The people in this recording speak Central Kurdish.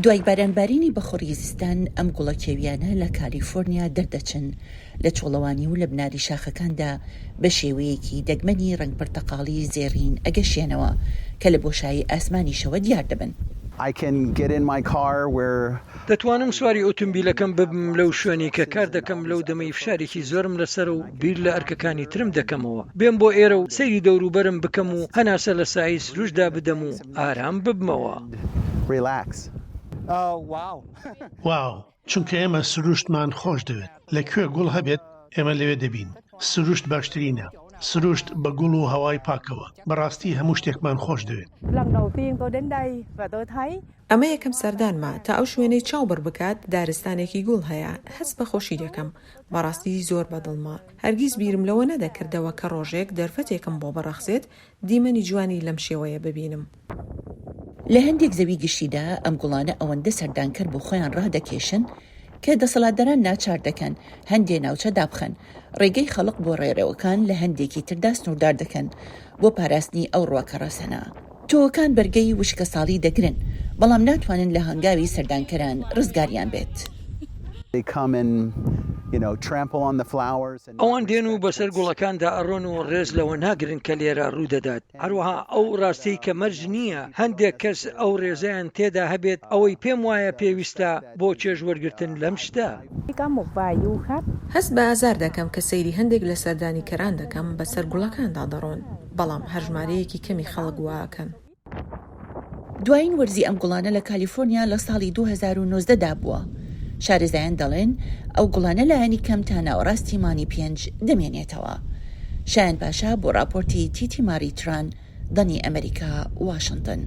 دوای بارانبارینی بەخۆڕی زستان ئەم گوڵە کێویانە لە کالیفۆرنیا دەردەچن لە چۆڵەوانی و لە بناری شاخەکاندا بە شێوەیەکی دەگمەنی ڕەنگ پرتەقاڵی زێڕین ئەگەشێنەوە کە لە بۆشایی ئاسمانیشەوە دیار دەبن. دەتوانم سواری ئۆتۆمبیلەکەم ببم لەو شوێنی کە کار دەکەم لەو دەمەی فشارێکی زۆرم لەسەر و بیر لە ئەرکەکانی ترم دەکەمەوە بێم بۆ ئێرە و سەیری دەوروبەرم بکەم و هەناسە لە سایی سروشدا بدەم و ئارام ببمەوە. واو چونکە ئێمە سروشتمان خۆش دەوێت لەکوێ گوڵ هەبێت ئێمە لەوێ دەبین. سروشت باشترینە، سروشت بە گوڵ و هەوای پاکەوە. بەڕاستی هەموو شتێکمان خۆش دەوێت. ئەمە یەکەم سەردانمە تا ئەو شوێنەی چاوبڕ بکات دارستانێکی گوڵ هەیە. هەست بە خۆشی دەکەم، بەڕاستی زۆر بەدڵمە. هەرگیز بیرم لەوە نەدەکردەوە کە ڕۆژێک دەرفەتێکم بۆ بەڕەخسێت دیمەنی جوانی لەم شێوەیە ببینم. لە هەندێک زەوی گشتیدا ئەم گوڵانە ئەوەندە سەردانکەر بۆ خۆیان ڕادەکێشن کە دەسەڵاتداران ناچار دەکەن هەندێ ناوچە دابخەن، ڕێگەی خەڵق بۆ ڕێڕەوەکان لە هەندێکی تردا سنووردار دەکەن بۆ پاراستنی ئەو ڕواکە ڕەسەنە. تۆوەکان بەرگەی وشکە ساڵی دەگرن، بەڵام ناتوانن لە هەنگاوی سەردانکەران ڕزگاریان بێت. ئەوان دێن و بەسەر گوڵەکاندا ئەڕۆن و ڕێز لەوە ناگرن کە لێرە ڕوودەدات. هەروەها ئەو ڕاستەی کە مەرج نییە هەندێک کەس ئەو ڕێزەیان تێدا هەبێت ئەوەی پێم وایە پێویستە بۆ چێژوەرگرتن لەم شتە. هەست بە ئازار دەکەم کە سەیری هەندێک لە سەردانیکەران دەکەم بەسەر گوڵەکاندا دەڕۆن، بەڵام هەژمارەیەکی کەمی خەڵک واکەن. دوایین وەرزی ئەم گوڵانە لە کالیفۆرنیا لە ساڵی 2019 دا بووە. شارەزایان دەڵێن ئەو گوڵانە لایەنی کەم تا ناوەڕاستی مانی 5 دەمێنێتەوە. شایان پاشا بۆ راپۆرتی تیتی ماریتران، دەنی ئەمریکا، واشنگتن.